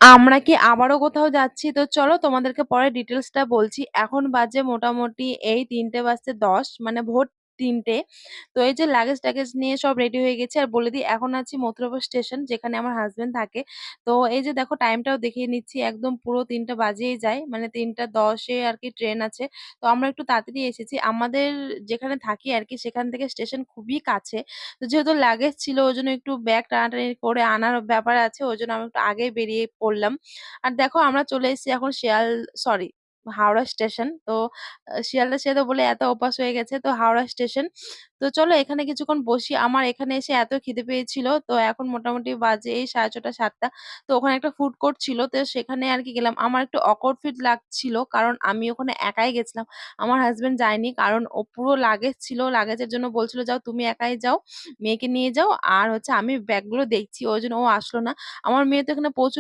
আমরা কি আবারও কোথাও যাচ্ছি? তো চলো তোমাদেরকে পরে ডিটেইলসটা বলছি। এখন বাজে মোটামুটি এই ৩:০০ বাজতে ১০ মানে ভোর ৩:০০। তো এই যে লাগেজ-টাগেজ নিয়ে সব রেডি হয়ে গেছি। আর বলে দিই এখন আছি মথুরাপুর স্টেশন যেখানে আমার হাসব্যান্ড থাকে। তো এই যে দেখো টাইমটাও দেখিয়ে নিচ্ছি একদম পুরো ৩:০০ বাজেই যায়। মানে ৩:১০ এ আরকি ট্রেন আছে। তো আমরা একটু তাড়াতাড়ি এসেছি। আমাদের যেখানে থাকি আরকি সেখান থেকে স্টেশন খুবই কাছে। তো যেহেতু লাগেজ ছিল ওইজন্য একটু ব্যাগ টানাটানি করে আনার ব্যাপার আছে। ওইজন্য আমি একটু আগেই বেরিয়ে পড়লাম। আর দেখো আমরা চলে এসেছি এখন সরি হাওড়া স্টেশন। তো শিয়ালদা, শিয়ালদা বলে এত অভ্যাস হয়ে গেছে। তো হাওড়া স্টেশন। তো চলো এখানে কিছুক্ষণ বসি। আমার এখানে এসে এত খিদে পেয়েছিল। তো এখন মোটামুটি বাজে এই ৬:৩০ ৭:০০। তো ওখানে একটা ফুড কোর্ট ছিল। তো সেখানে আরকি গেলাম। আমার একটু awkward ফিল লাগছিল। কারণ আমি ওখানে একাই গেছিলাম। আমার হাসব্যান্ড যায়নি। কারণ ও পুরো লাগেজ ছিল। লাগেজের জন্য বলছিল, "যাও তুমি একাই যাও। মেয়েকে নিয়ে যাও।" আর হচ্ছে আমি ব্যাগগুলো দেখছি। ওইজন্য ও আসলো না। আমার মেয়ে তো এখানে প্রচুর